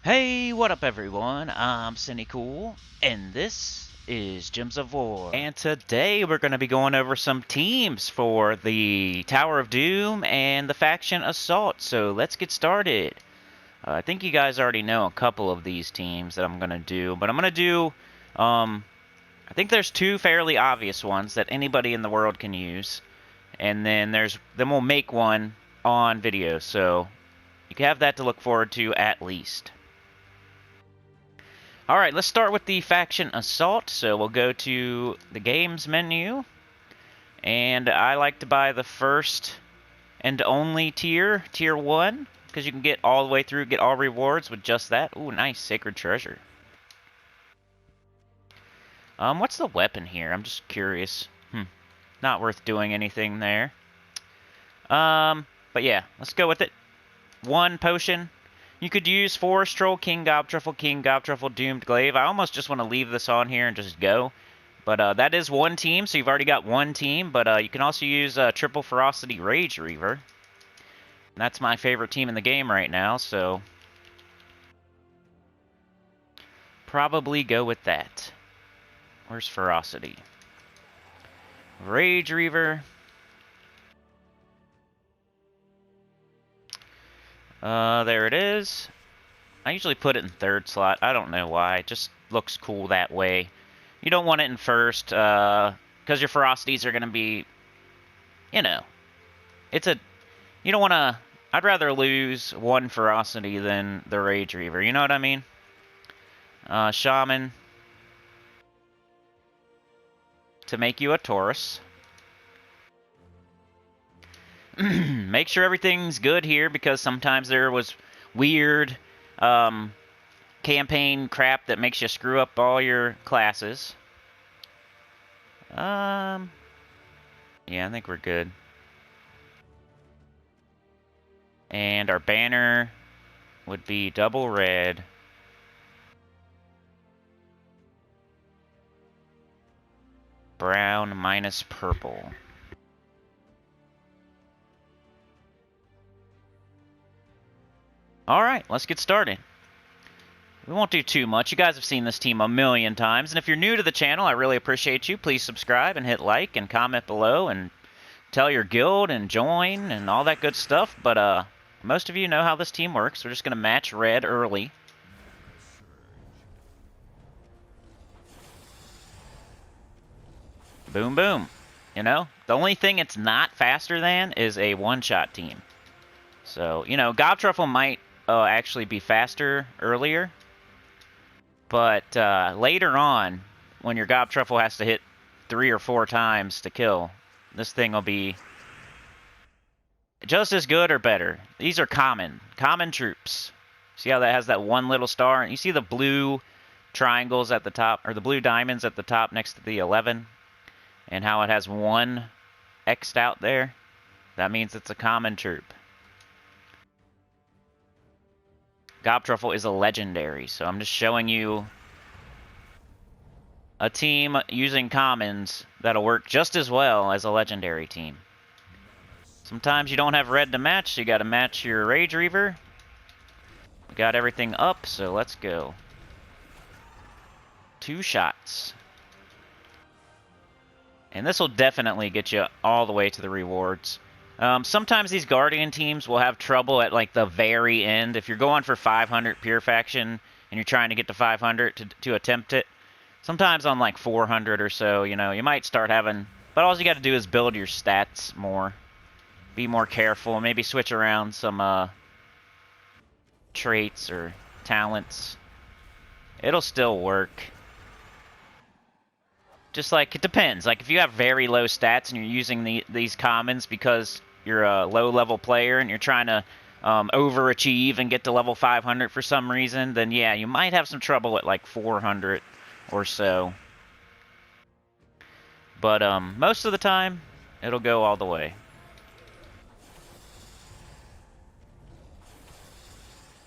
Hey, what up everyone? I'm Sinnycool, and this is Gems of War. And today we're going to be going over some teams for the Tower of Doom and the Faction Assault, so let's get started. I think you guys already know a couple of these teams that I'm going to do, but I'm going to do, I think there's two fairly obvious ones that anybody in the world can use, and then we'll make one on video, so you can have that to look forward to at least. Alright, let's start with the Faction Assault. So we'll go to the Games menu. And I like to buy the first and only tier, Tier 1. Because you can get all the way through, get all rewards with just that. Ooh, nice, Sacred Treasure. What's the weapon here? I'm just curious. Not worth doing anything there. But yeah, let's go with it. 1 potion. You could use Forest Troll, King Gobtruffle, Doomed Glaive. I almost just want to leave this on here and just go. But that is one team, so you've already got one team. But you can also use Triple Ferocity Rage Reaver. And that's my favorite team in the game right now, so probably go with that. Where's Ferocity? Rage Reaver. There it is. I usually put it in 3rd slot. I don't know why. It just looks cool that way. You don't want it in 1st, because your ferocities are going to be, you know, you don't want to, I'd rather lose 1 ferocity than the Rage Reaver, you know what I mean? Shaman. To make you a Taurus. Make sure everything's good here, because sometimes there was weird campaign crap that makes you screw up all your classes. Yeah, I think we're good. And our banner would be double red. Brown minus purple. Alright, let's get started. We won't do too much. You guys have seen this team a million times, and if you're new to the channel, I really appreciate you. Please subscribe and hit like and comment below and tell your guild and join and all that good stuff. But most of you know how this team works. We're just going to match red early. Boom, boom. You know, the only thing it's not faster than is a one-shot team. So, you know, Gobtruffle might actually be faster earlier. But later on, when your Gobtruffle has to hit 3 or 4 times to kill, this thing will be just as good or better. These are common troops. See how that has that one little star? You see the blue triangles at the top, or the blue diamonds at the top next to the 11? And how it has 1 X'd out there? That means it's a common troop. Gobtruffle is a legendary, so I'm just showing you a team using commons that'll work just as well as a legendary team. Sometimes you don't have red to match, so you gotta match your Rage Reaver. We got everything up, so let's go. 2 shots. And this will definitely get you all the way to the rewards. Sometimes these Guardian teams will have trouble at like the very end. If you're going for 500 pure faction and you're trying to get to 500 to attempt it, sometimes on like 400 or so, you know, you might start having, but all you got to do is build your stats more. Be more careful, maybe switch around some traits or talents. It'll still work. Just like, it depends. Like, if you have very low stats and you're using these commons because you're a low-level player and you're trying to overachieve and get to level 500 for some reason, then yeah, you might have some trouble at like 400 or so. But most of the time, it'll go all the way.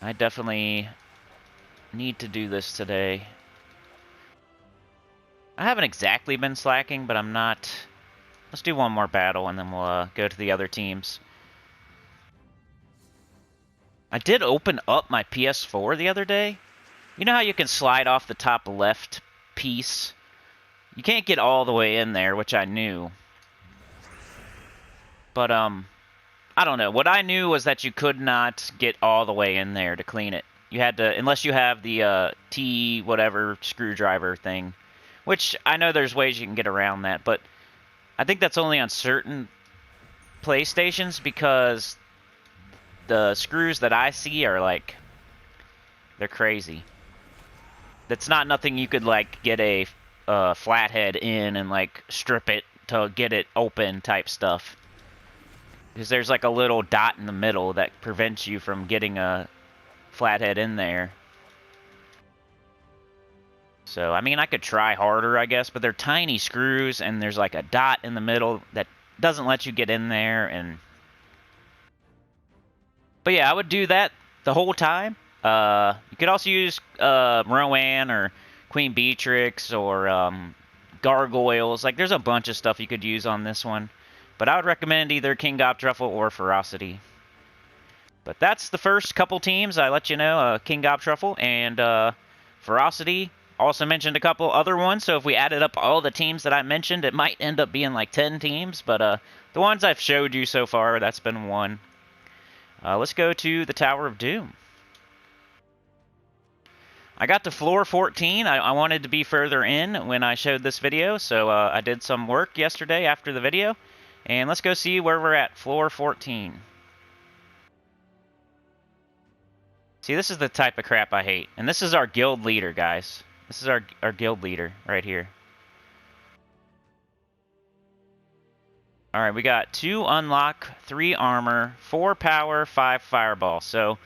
I definitely need to do this today. I haven't exactly been slacking, but I'm not. Let's do one more battle, and then we'll go to the other teams. I did open up my PS4 the other day. You know how you can slide off the top left piece? You can't get all the way in there, which I knew. But, I don't know. What I knew was that you could not get all the way in there to clean it. You had to, unless you have the T whatever screwdriver thing, which I know there's ways you can get around that, but I think that's only on certain PlayStations because the screws that I see are like, they're crazy. That's not nothing you could like get a flathead in and like strip it to get it open type stuff. Because there's like a little dot in the middle that prevents you from getting a flathead in there. So, I mean, I could try harder, I guess, but they're tiny screws, and there's like a dot in the middle that doesn't let you get in there, and... But yeah, I would do that the whole time. You could also use Rowan or Queen Beatrix or gargoyles. Like, there's a bunch of stuff you could use on this one. But I would recommend either King Gobtruffle or Ferocity. But that's the first couple teams. I let you know, King Gobtruffle and Ferocity. Also mentioned a couple other ones, so if we added up all the teams that I mentioned, it might end up being like 10 teams. But the ones I've showed you so far, that's been one. Let's go to the Tower of Doom. I got to floor 14. I wanted to be further in when I showed this video, so I did some work yesterday after the video. And let's go see where we're at, floor 14. See, this is the type of crap I hate. And this is our guild leader, guys. This is our guild leader right here. Alright, we got 2 unlock, 3 armor, 4 power, 5 fireball. So,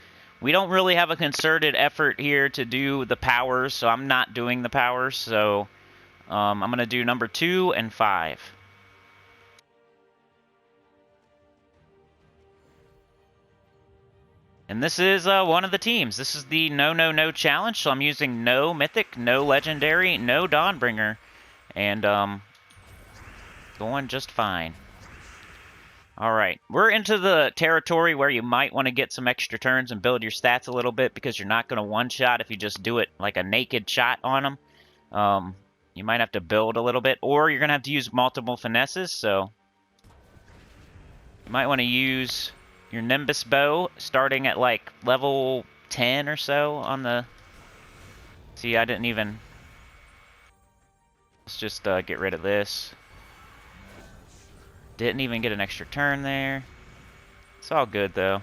we don't really have a concerted effort here to do the powers, so I'm not doing the powers. So, I'm going to do number 2 and 5. And this is one of the teams. This is the No challenge, so I'm using no mythic, no legendary, no Dawnbringer, and going just fine. Alright, we're into the territory where you might want to get some extra turns and build your stats a little bit because you're not going to one-shot if you just do it like a naked shot on them. You might have to build a little bit, or you're going to have to use multiple finesses, so you might want to use your Nimbus bow, starting at like level 10 or so on the... See, I didn't even... Let's just get rid of this. Didn't even get an extra turn there. It's all good, though. You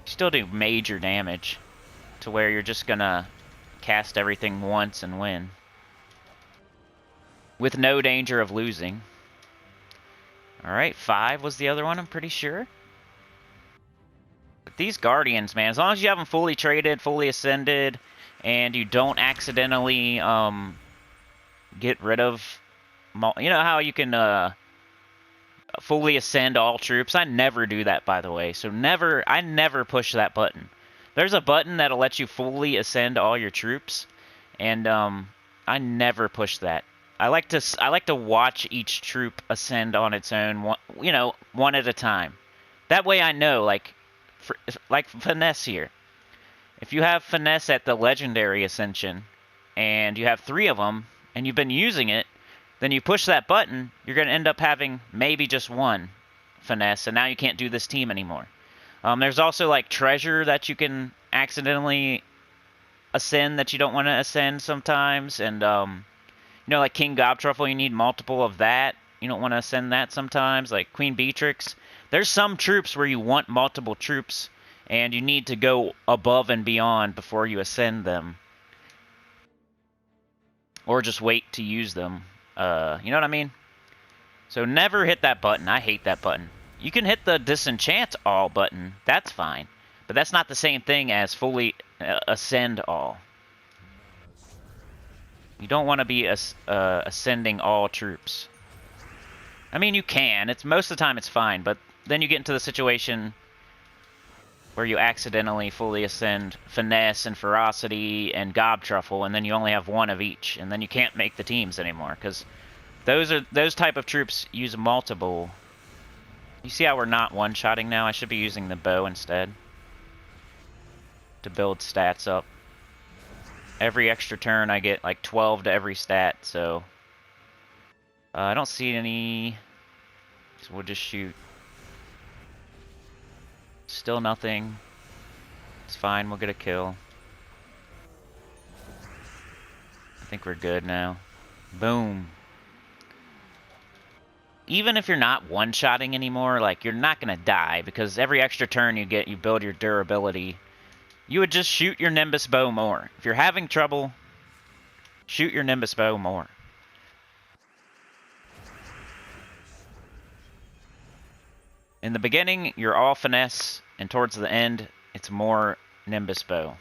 still do major damage to where you're just gonna cast everything once and win. With no danger of losing. Alright, 5 was the other one, I'm pretty sure. But these Guardians, man, as long as you have them fully traded, fully ascended, and you don't accidentally get rid of... You know how you can fully ascend all troops? I never do that, by the way. So I never push that button. There's a button that'll let you fully ascend all your troops, and I never push that. I like to watch each troop ascend on its own, one at a time. That way I know, like finesse here. If you have finesse at the legendary ascension, and you have 3 of them, and you've been using it, then you push that button, you're going to end up having maybe just 1 finesse, and now you can't do this team anymore. There's also like treasure that you can accidentally ascend that you don't want to ascend sometimes, and like King Gobtruffle, you need multiple of that. You don't want to ascend that sometimes, like Queen Beatrix. There's some troops where you want multiple troops, and you need to go above and beyond before you ascend them. Or just wait to use them. You know what I mean? So never hit that button. I hate that button. You can hit the disenchant all button. That's fine. But that's not the same thing as fully ascend all. You don't want to be ascending all troops. I mean, you can. Most of the time it's fine, but then you get into the situation where you accidentally fully ascend Finesse and Ferocity and Gobtruffle, and then you only have 1 of each, and then you can't make the teams anymore, because those type of troops use multiple. You see how we're not one-shotting now? I should be using the bow instead. to build stats up. Every extra turn I get like 12 to every stat, so I don't see any, so we'll just shoot. Still nothing. It's fine, we'll get a kill. I think we're good now. Boom. Even if you're not one-shotting anymore, like, you're not gonna die, because every extra turn you get, you build your durability. You would just shoot your Nimbus bow more. If you're having trouble, shoot your Nimbus bow more. In the beginning, you're all finesse, and towards the end, it's more Nimbus bow.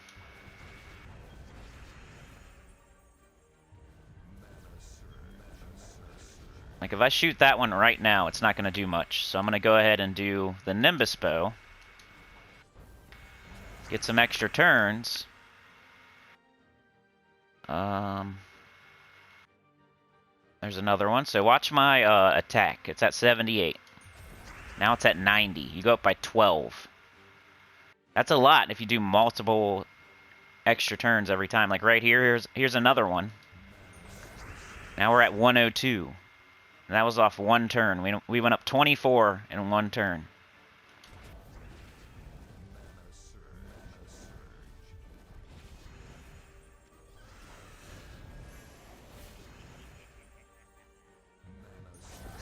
Like, if I shoot that one right now, it's not going to do much. So I'm going to go ahead and do the Nimbus bow. Get some extra turns. There's another one. So watch my attack. It's at 78. Now it's at 90. You go up by 12. That's a lot if you do multiple extra turns every time. Like right here, here's another one. Now we're at 102. And that was off one turn. We went up 24 in one turn.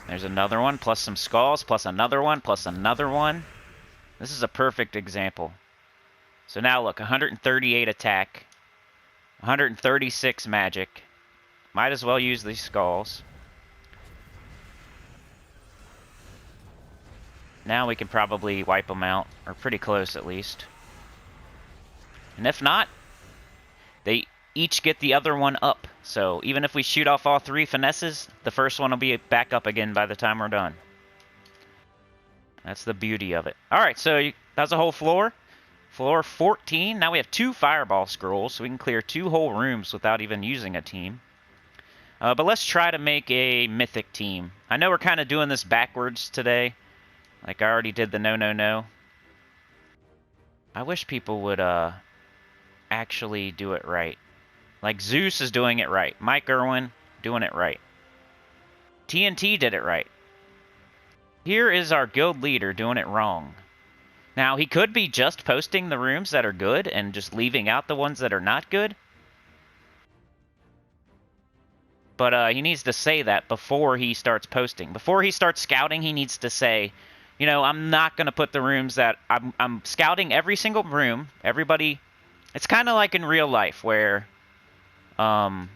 There's another one, plus some skulls, plus another one, plus another one. This is a perfect example. So now look, 138 attack, 136 magic. Might as well use these skulls. Now we can probably wipe them out, or pretty close at least. And if not, they each get the other one up. So even if we shoot off all three finesses, the first one will be back up again by the time we're done. That's the beauty of it. Alright, so that's a whole floor. Floor 14. Now we have 2 fireball scrolls, so we can clear 2 whole rooms without even using a team. But let's try to make a mythic team. I know we're kind of doing this backwards today. Like I already did the no. I wish people would actually do it right. Like Zeus is doing it right. Mike Irwin doing it right. TNT did it right. Here is our guild leader doing it wrong. Now he could be just posting the rooms that are good and just leaving out the ones that are not good. But he needs to say that before he starts posting. Before he starts scouting, he needs to say, you know, I'm not going to put the rooms that... I'm scouting every single room. Everybody... It's kind of like in real life where... I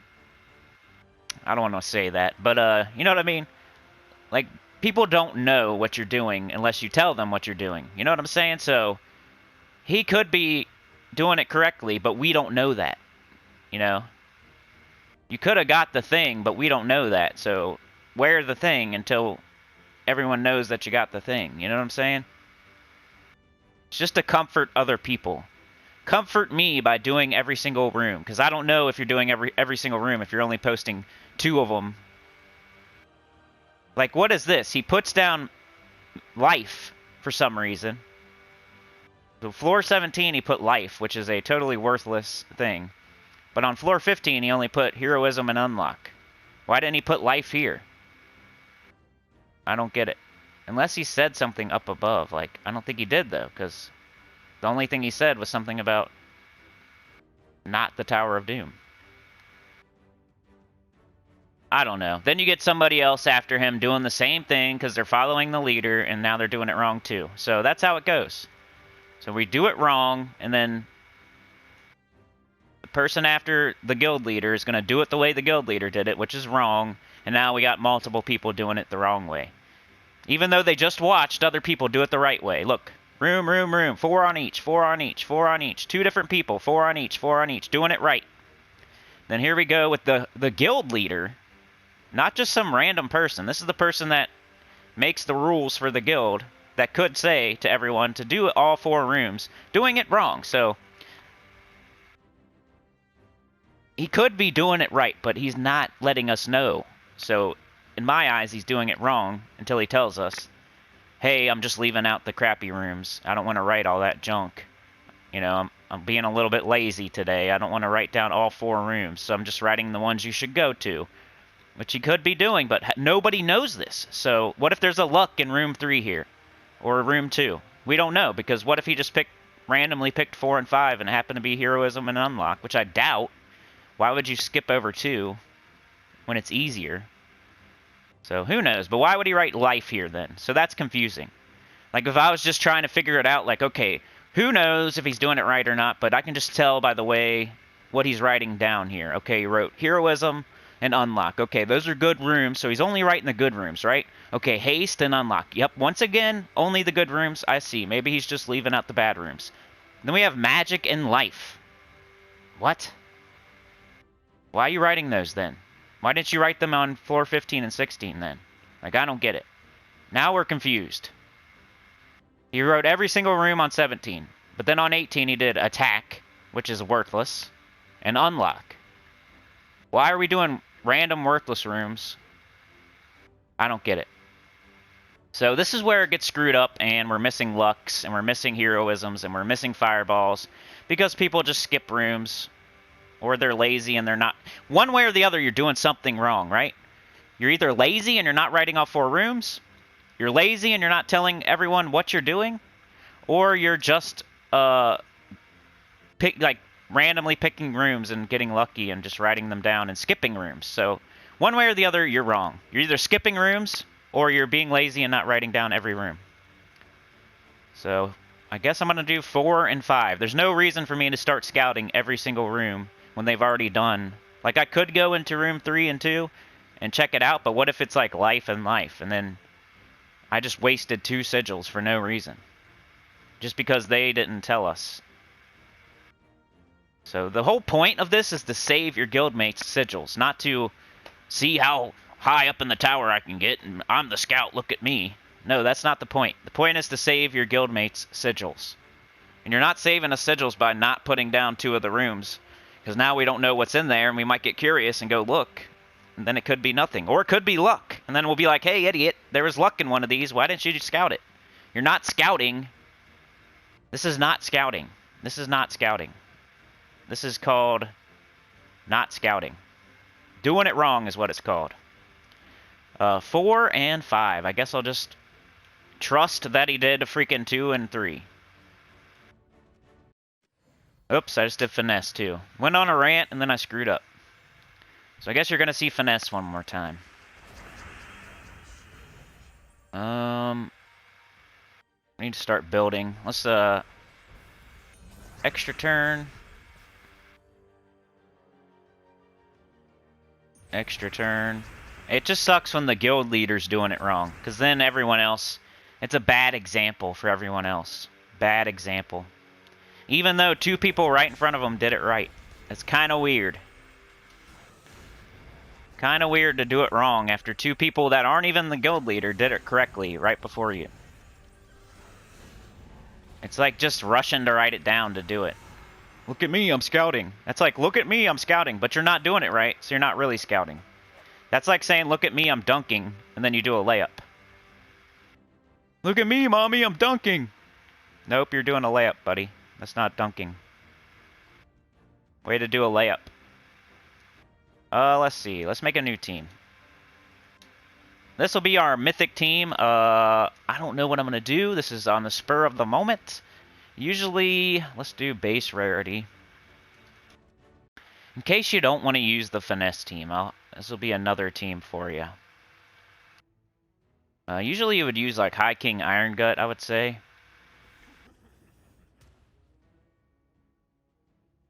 don't want to say that, but you know what I mean? Like, people don't know what you're doing unless you tell them what you're doing. You know what I'm saying? So, he could be doing it correctly, but we don't know that. You know? You could have got the thing, but we don't know that. So, wear the thing until everyone knows that you got the thing. You know what I'm saying? It's just to comfort other people. Comfort me by doing every single room, because I don't know if you're doing every single room if you're only posting 2 of them. Like, what is this? He puts down life for some reason. So floor 17 he put life, which is a totally worthless thing. But on floor 15 he only put heroism and unlock. Why didn't he put life here? I don't get it. Unless he said something up above. Like, I don't think he did, though, because the only thing he said was something about not the Tower of Doom. I don't know. Then you get somebody else after him doing the same thing because they're following the leader, and now they're doing it wrong, too. So that's how it goes. So we do it wrong, and then the person after the guild leader is going to do it the way the guild leader did it, which is wrong, and now we got multiple people doing it the wrong way. Even though they just watched other people do it the right way. Look. Room. 4 on each, 4 on each, 4 on each. 2 different people, 4 on each, 4 on each. Doing it right. Then here we go with the guild leader. Not just some random person. This is the person that makes the rules for the guild that could say to everyone to do all 4 rooms. Doing it wrong. So he could be doing it right, but he's not letting us know. So in my eyes, he's doing it wrong until he tells us, hey, I'm just leaving out the crappy rooms. I don't want to write all that junk. You know, I'm being a little bit lazy today. I don't want to write down all 4 rooms, so I'm just writing the ones you should go to, which he could be doing, but nobody knows this. So what if there's a luck in room 3 here, or room 2? We don't know, because what if he just randomly picked 4 and 5 and happened to be heroism and unlock, which I doubt. Why would you skip over 2 when it's easier? So who knows? But why would he write life here then? So that's confusing. Like if I was just trying to figure it out, like, okay, who knows if he's doing it right or not, but I can just tell by the way what he's writing down here. Okay, he wrote heroism and unlock. Okay, those are good rooms, so he's only writing the good rooms, right? Okay, haste and unlock. Yep, once again, only the good rooms. I see. Maybe he's just leaving out the bad rooms. Then we have magic and life. What? Why are you writing those then? Why didn't you write them on floor 15 and 16 then? Like, I don't get it. Now we're confused. He wrote every single room on 17. But then on 18 he did attack, which is worthless, and unlock. Why are we doing random worthless rooms? I don't get it. So this is where it gets screwed up, and we're missing lucks, and we're missing heroisms, and we're missing fireballs, because people just skip rooms, or they're lazy and they're not. One way or the other, you're doing something wrong, right? You're either lazy and you're not writing all 4 rooms, you're lazy and you're not telling everyone what you're doing, or you're just randomly picking rooms and getting lucky and just writing them down and skipping rooms. So one way or the other, you're wrong. You're either skipping rooms or you're being lazy and not writing down every room. So I guess I'm going to do 4 and 5. There's no reason for me to start scouting every single room when they've already done. Like, I could go into room 3 and 2 and check it out, but what if it's like life and life, and then I just wasted 2 sigils for no reason, just because they didn't tell us. So the whole point of this is to save your guildmates' sigils, not to see how high up in the tower I can get, and I'm the scout, look at me. No, that's not the point. The point is to save your guildmates' sigils. And you're not saving the sigils by not putting down 2 of the rooms, because now we don't know what's in there, and we might get curious and go look, and then it could be nothing. Or it could be luck, and then we'll be like, hey, idiot, there was luck in one of these. Why didn't you just scout it? You're not scouting. This is not scouting. This is not scouting. This is called not scouting. Doing it wrong is what it's called. 4 and 5. I guess I'll just trust that he did a freaking 2 and 3. Oops, I just did finesse too. Went on a rant and then I screwed up. So I guess you're going to see finesse one more time. I need to start building. Let's, extra turn. Extra turn. It just sucks when the guild leader's doing it wrong, because then everyone else, it's a bad example for everyone else. Bad example. Even though 2 people right in front of them did it right. It's kind of weird. Kind of weird to do it wrong after 2 people that aren't even the guild leader did it correctly right before you. It's like just rushing to write it down to do it. Look at me, I'm scouting. That's like, look at me, I'm scouting, but you're not doing it right, so you're not really scouting. That's like saying, look at me, I'm dunking, and then you do a layup. Look at me, mommy, I'm dunking. Nope, you're doing a layup, buddy. That's not dunking. Way to do a layup. Let's see. Let's make a new team. This will be our mythic team. I don't know what I'm going to do. This is on the spur of the moment. Usually, let's do base rarity. In case you don't want to use the finesse team, this will be another team for you. Usually you would use like High King Iron Gut, I would say.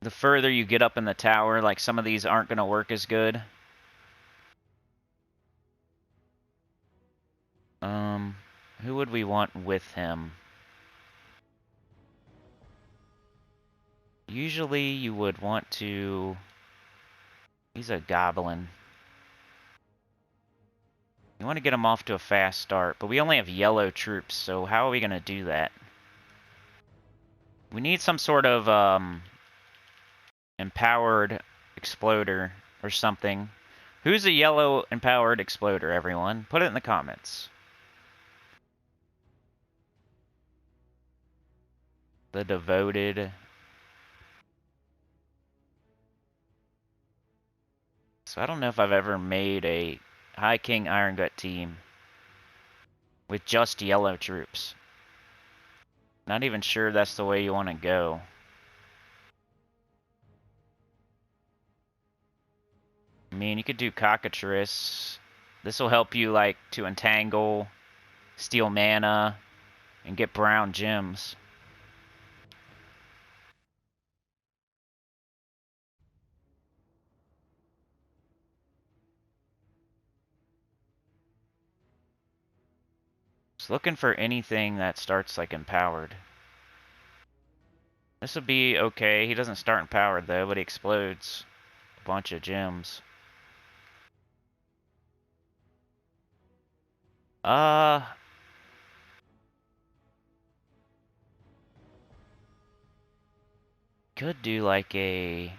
The further you get up in the tower, like some of these aren't going to work as good. Who would we want with him? Usually you would want to... He's a goblin. You want to get him off to a fast start, but we only have yellow troops, so how are we going to do that? We need some sort of empowered exploder or something. Who's a yellow empowered exploder, everyone? Put it in the comments. The devoted So I don't know if I've ever made a High King Iron Gut team with just yellow troops. Not even sure that's the way you want to go. I mean, you could do Cockatrice. This will help you, like, to entangle, steal mana, and get brown gems. Just looking for anything that starts, like, empowered. This would be okay. He doesn't start empowered, though, but he explodes a bunch of gems. Could do like a...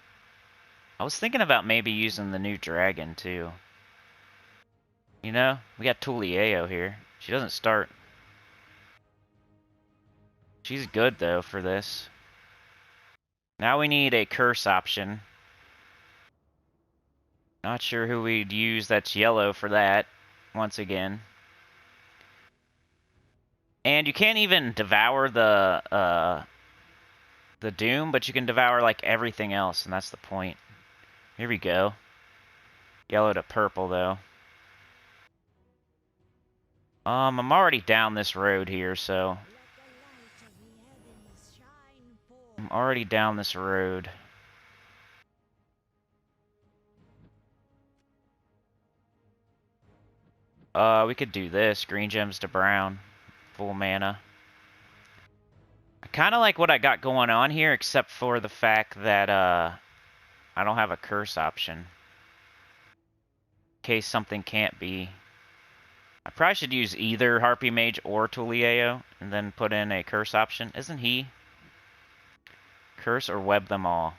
I was thinking about maybe using the new dragon, too. You know, we got Tulieo here. She doesn't start. She's good, though, for this. Now we need a curse option. Not sure who we'd use that's yellow for that, once again. And you can't even devour the Doom, but you can devour, like, everything else, and that's the point. Here we go. Yellow to purple, though. I'm already down this road here, so... I'm already down this road. We could do this. Green gems to brown. Full mana. I kind of like what I got going on here, except for the fact that, I don't have a curse option. In case something can't be. I probably should use either Harpy Mage or Tulieo, and then put in a curse option. Isn't he? Curse or web them all.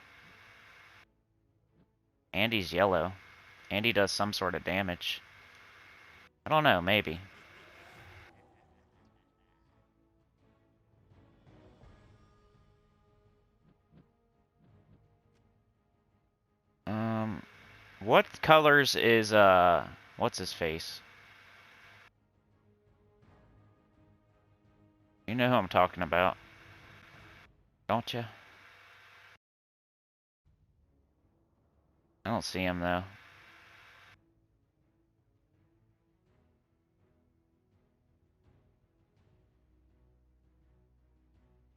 And he's yellow. And he does some sort of damage. I don't know, maybe. What colors is, what's his face? You know who I'm talking about, don't you? I don't see him, though.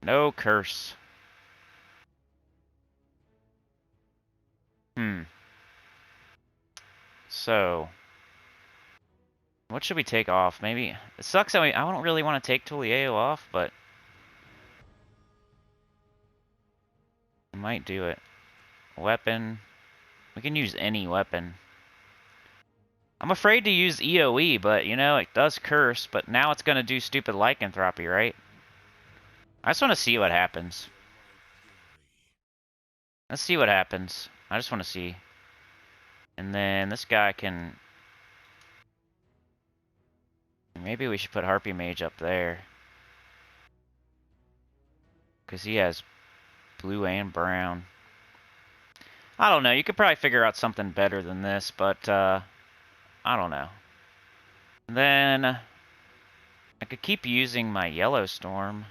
No curse. So, what should we take off? Maybe... It sucks that I don't really want to take Tulieo off, but... I might do it. Weapon. We can use any weapon. I'm afraid to use EOE, but, you know, it does curse, but now it's going to do stupid lycanthropy, right? I just want to see what happens. Let's see what happens. I just want to see. And then this guy can... Maybe we should put Harpy Mage up there. Because he has blue and brown. I don't know. You could probably figure out something better than this, but I don't know. Then I could keep using my Yellow Storm.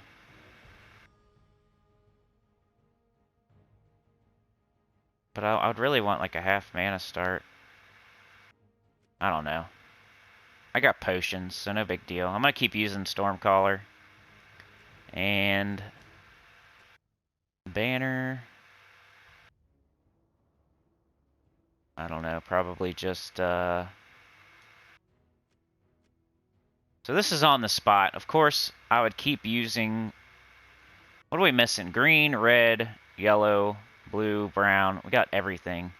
But I would really want like a half mana start. I don't know. I got potions, so no big deal. I'm going to keep using Stormcaller. And banner. I don't know, probably just... So this is on the spot. Of course, I would keep using... What are we missing? Green, red, yellow, blue, brown. We got everything.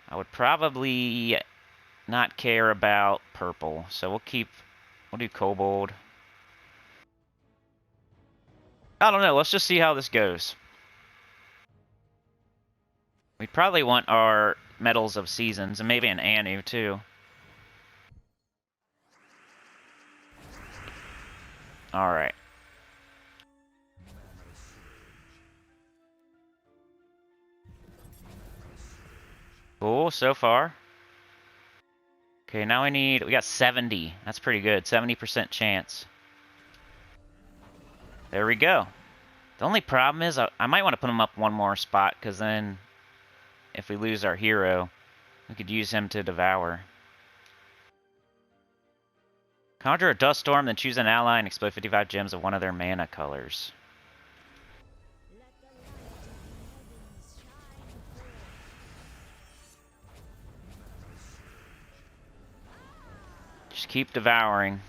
I would probably not care about purple. So we'll do kobold. I don't know. Let's just see how this goes. We'd probably want our Metals of Seasons, and maybe an Anu, too. Alright. Cool, so far. Okay, now we got 70. That's pretty good. 70% chance. There we go. The only problem is I might want to put him up one more spot, because then if we lose our hero, we could use him to devour. Conjure a dust storm, then choose an ally and explode 55 gems of one of their mana colors. Just keep devouring.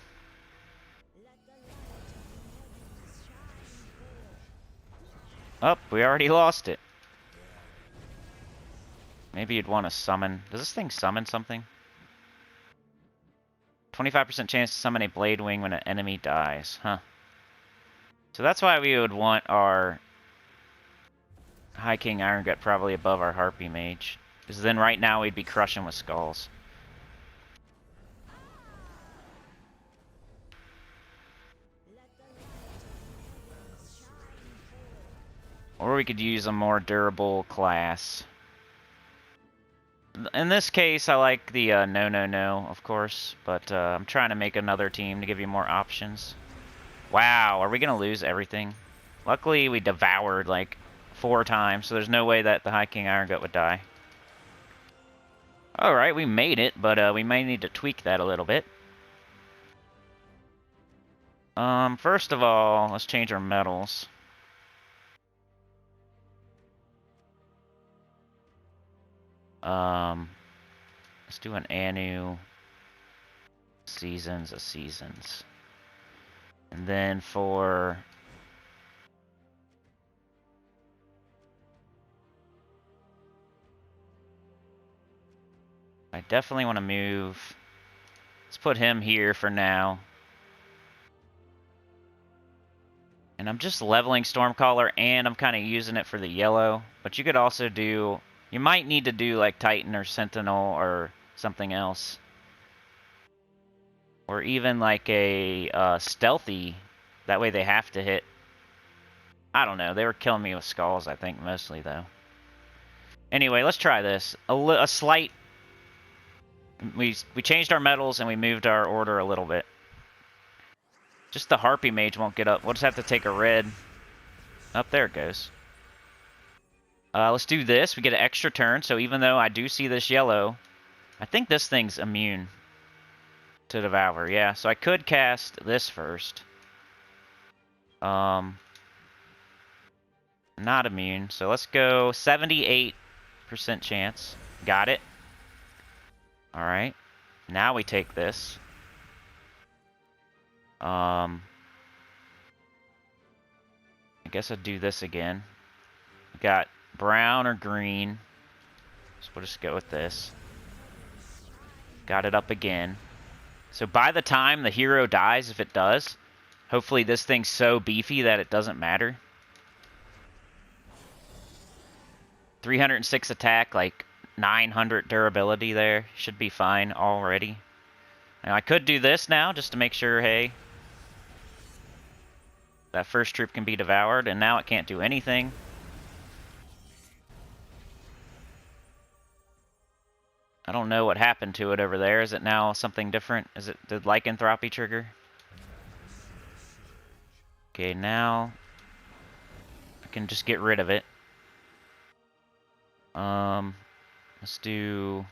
Oh, we already lost it. Maybe you'd want to summon. Does this thing summon something? 25% chance to summon a Blade Wing when an enemy dies. Huh. So that's why we would want our High King Iron Gut probably above our Harpy Mage. Because then right now we'd be crushing with skulls. Or we could use a more durable class. In this case, I like the no, of course. But I'm trying to make another team to give you more options. Wow, are we going to lose everything? Luckily, we devoured like 4 times, so there's no way that the High King Iron Gut would die. Alright, we made it, but we may need to tweak that a little bit. First of all, let's change our metals. Let's do an Anu seasons of seasons. And then for I definitely want to move. Let's put him here for now. And I'm just leveling Stormcaller, and I'm kind of using it for the yellow. But you could also do... You might need to do like Titan or Sentinel or something else. Or even like a Stealthy. That way they have to hit. I don't know. They were killing me with skulls, I think, mostly, though. Anyway, let's try this. A slight... We changed our metals and we moved our order a little bit. Just the Harpy Mage won't get up. We'll just have to take a red. Up there it goes. Let's do this. We get an extra turn, so even though I do see this yellow, I think this thing's immune to Devour. Yeah, so I could cast this first. Not immune, so let's go 78% chance. Got it. Alright. Now we take this. I guess I'd do this again. We got brown or green. So we'll just go with this. Got it up again. So by the time the hero dies, if it does, hopefully this thing's so beefy that it doesn't matter. 306 attack, like 900 durability there. Should be fine already. Now I could do this now just to make sure, hey, that first troop can be devoured, and now it can't do anything. I don't know what happened to it over there. Is it now something different? Is it the lycanthropy trigger? Okay, now I can just get rid of it. Let's do...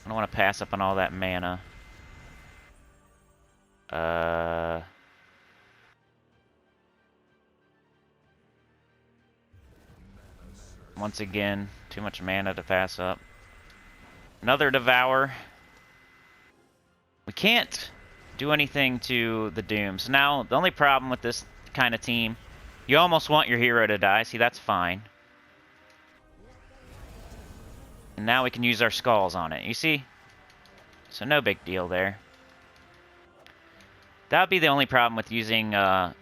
I don't want to pass up on all that mana. Once again, too much mana to pass up. Another Devour. We can't do anything to the Doom. So now, the only problem with this kind of team, you almost want your hero to die. See, that's fine. And now we can use our skulls on it. You see? So no big deal there. That would be the only problem with using High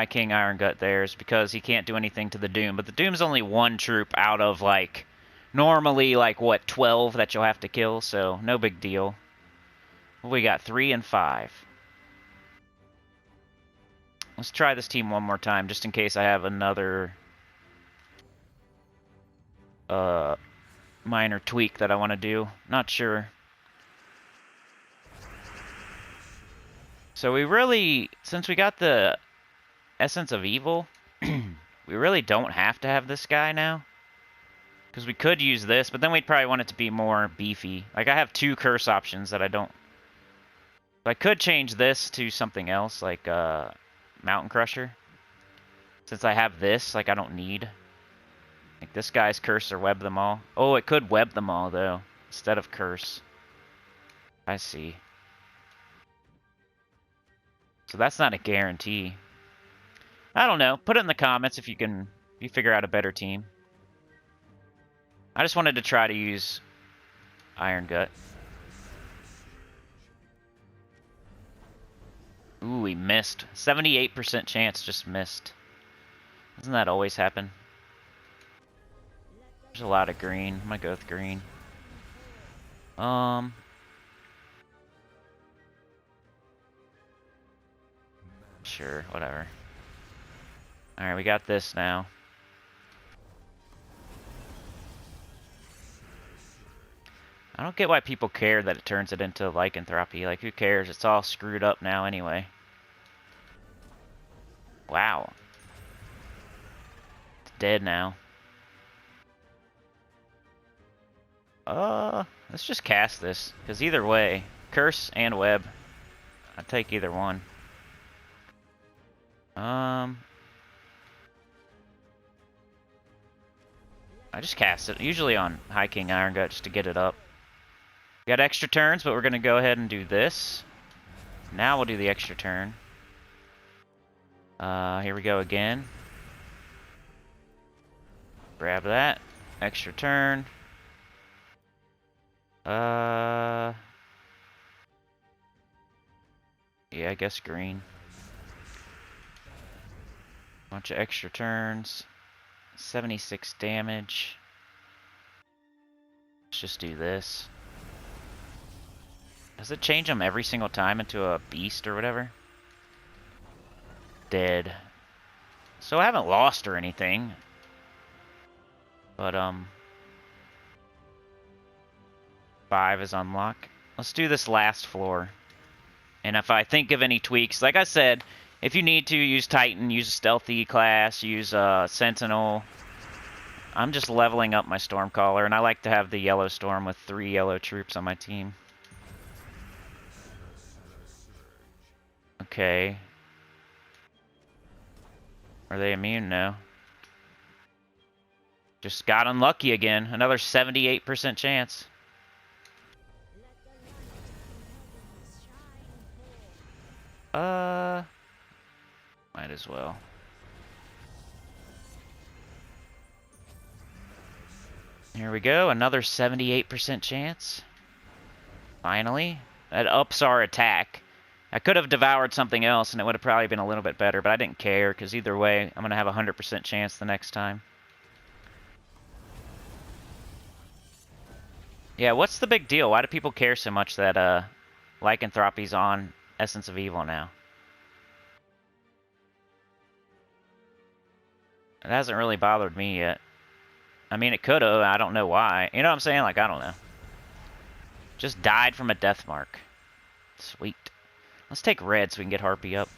King Iron Gut there, is because he can't do anything to the Doom. But the Doom's only one troop out of, like, normally, like, what, 12 that you'll have to kill, so no big deal. We got 3 and 5. Let's try this team one more time, just in case I have another minor tweak that I want to do. Not sure. So we really, since we got the Essence of Evil, we really don't have to have this guy now. Because we could use this, but then we'd probably want it to be more beefy. Like, I have 2 curse options that I don't... I could change this to something else, like Mountain Crusher. Since I have this, like, I don't need... Like, this guy's curse or web them all. Oh, it could web them all, though, instead of curse. I see. So that's not a guarantee. I don't know. Put it in the comments if you can... If you figure out a better team. I just wanted to try to use Iron Gut. Ooh, he missed. 78% chance, just missed. Doesn't that always happen? There's a lot of green. I'm gonna go with green. Sure, whatever. Alright, we got this now. I don't get why people care that it turns it into lycanthropy. Like, who cares? It's all screwed up now anyway. Wow. It's dead now. Let's just cast this. Because either way, curse and web, I'd take either one. I just cast it. Usually on High King Iron Gut just to get it up. We got extra turns, but we're going to go ahead and do this. Now we'll do the extra turn. Here we go again. Grab that. Extra turn. Yeah, I guess green. Bunch of extra turns. 76 damage. Let's just do this. Does it change them every single time into a beast or whatever? Dead. So I haven't lost or anything. But, 5 is unlocked. Let's do this last floor. And if I think of any tweaks, like I said, if you need to, use Titan, use a Stealthy class, use Sentinel. I'm just leveling up my Stormcaller, and I like to have the Yellow Storm with 3 yellow troops on my team. Okay. Are they immune? No. Just got unlucky again. Another 78% chance. Might as well. Here we go. Another 78% chance. Finally. That ups our attack. I could have devoured something else and it would have probably been a little bit better, but I didn't care because either way, I'm going to have a 100% chance the next time. Yeah, what's the big deal? Why do people care so much that Lycanthropy's on Essence of Evil now? It hasn't really bothered me yet. I mean, it could have. I don't know why. You know what I'm saying? Like, I don't know. Just died from a death mark. Sweet. Let's take red so we can get Harpy up.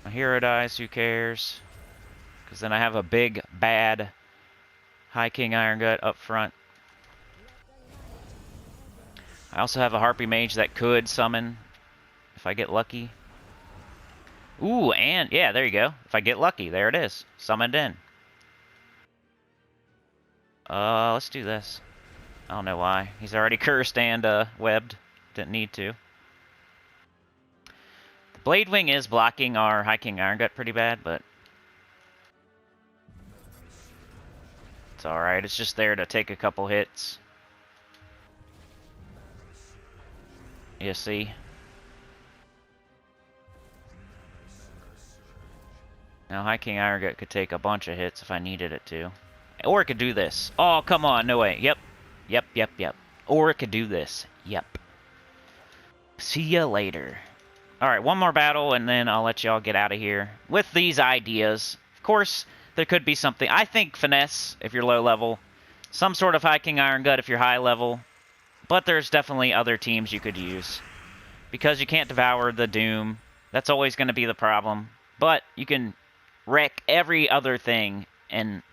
My hero dies, who cares? Because then I have a big, bad High King Iron Gut up front. I also have a Harpy Mage that could summon if I get lucky. Ooh, and yeah, there you go. If I get lucky, there it is. Summoned in. Let's do this. I don't know why. He's already cursed and webbed. Didn't need to. The Blade Wing is blocking our High King Iron Gut pretty bad, but it's alright. It's just there to take a couple hits. You see? Now, High King Iron Gut could take a bunch of hits if I needed it to. Or it could do this. Oh, come on. No way. Yep. Yep, yep, yep. Or it could do this. Yep. See ya later. Alright, one more battle, and then I'll let y'all get out of here with these ideas. Of course, there could be something. I think finesse if you're low level. Some sort of High King Iron Gut if you're high level. But there's definitely other teams you could use. Because you can't devour the Doom. That's always going to be the problem. But you can wreck every other thing and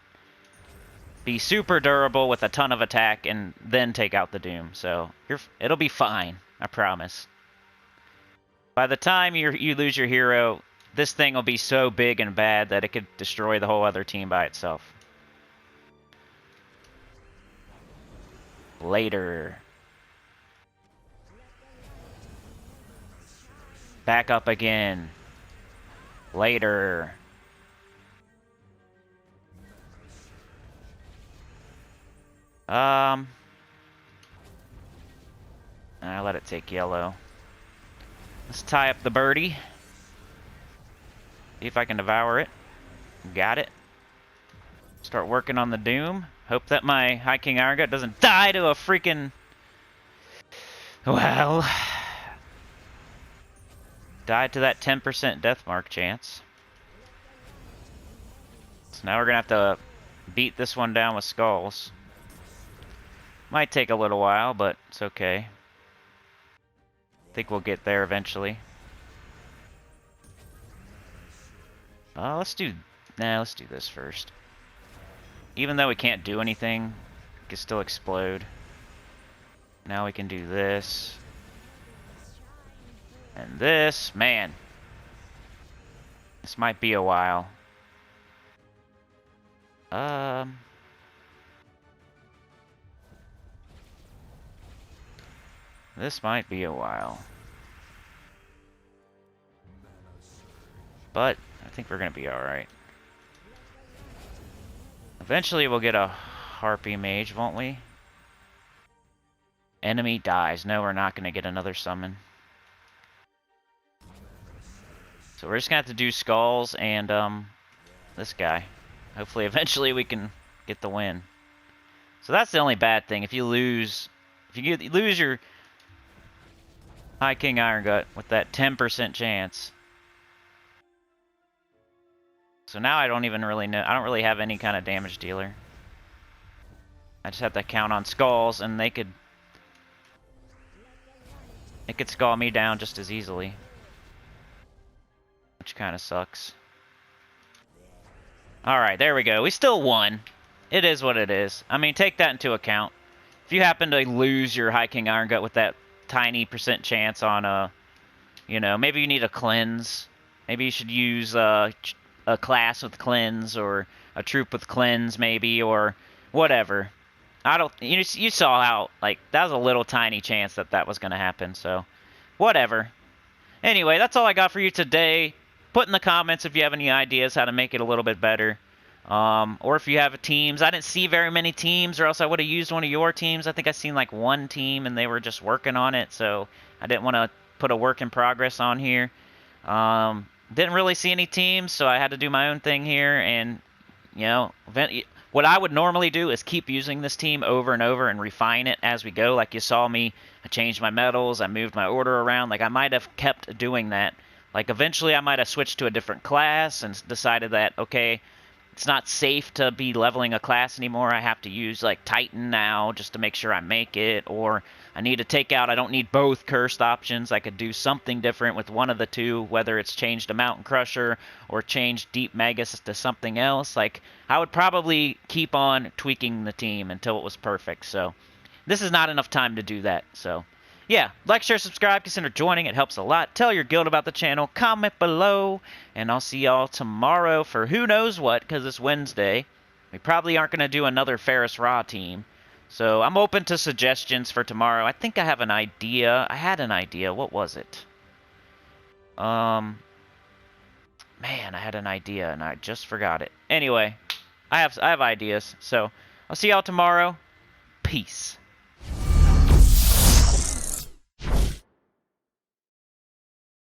be super durable with a ton of attack and then take out the Doom. So it'll be fine, I promise. By the time you lose your hero, this thing will be so big and bad that it could destroy the whole other team by itself. Later. Back up again. Later. I'll let it take yellow. Let's tie up the birdie. See if I can devour it. Got it. Start working on the Doom. Hope that my High King Iron Gut doesn't die to a freaking... Well... died to that 10% death mark chance. So now we're going to have to beat this one down with skulls. Might take a little while, but it's okay. I think we'll get there eventually. Let's do this first. Even though we can't do anything, we can still explode. Now we can do this. And this, man. This might be a while. This might be a while. But I think we're gonna be alright. Eventually we'll get a Harpy Mage, won't we? Enemy dies. No, we're not gonna get another summon. So we're just gonna have to do skulls and this guy. Hopefully eventually we can get the win. So that's the only bad thing. If you lose your High King Iron Gut with that 10% chance. So now I don't even really know. I don't really have any kind of damage dealer. I just have to count on skulls and it could skull me down just as easily. Which kind of sucks. Alright, there we go. We still won. It is what it is. I mean, take that into account. If you happen to lose your High King Iron Gut with that tiny % chance on a... You know, maybe you need a cleanse. Maybe you should use a class with cleanse or a troop with cleanse maybe or whatever. I don't... You saw how, like, that was a little tiny chance that was going to happen, so... Whatever. Anyway, that's all I got for you today. Put in the comments if you have any ideas how to make it a little bit better. Or if you have teams. I didn't see very many teams, or else I would have used one of your teams. I think I seen like one team, and they were just working on it, so I didn't want to put a work in progress on here. Didn't really see any teams, so I had to do my own thing here, and, you know, what I would normally do is keep using this team over and over and refine it as we go. Like you saw me, I changed my medals, I moved my order around. Like I might have kept doing that. Like eventually I might have switched to a different class and decided that, okay, it's not safe to be leveling a class anymore. I have to use like Titan now just to make sure I make it. Or I need to take out, I don't need both cursed options. I could do something different with one of the two, whether it's changed a Mountain Crusher or changed Deep Magus to something else. Like I would probably keep on tweaking the team until it was perfect. So this is not enough time to do that. So yeah, like, share, subscribe, consider joining. It helps a lot. Tell your guild about the channel. Comment below. And I'll see y'all tomorrow for who knows what, because it's Wednesday. We probably aren't going to do another Ferris Raw team. So I'm open to suggestions for tomorrow. I think I have an idea. I had an idea. What was it? Man, I had an idea, and I just forgot it. Anyway, I have ideas. So I'll see y'all tomorrow. Peace.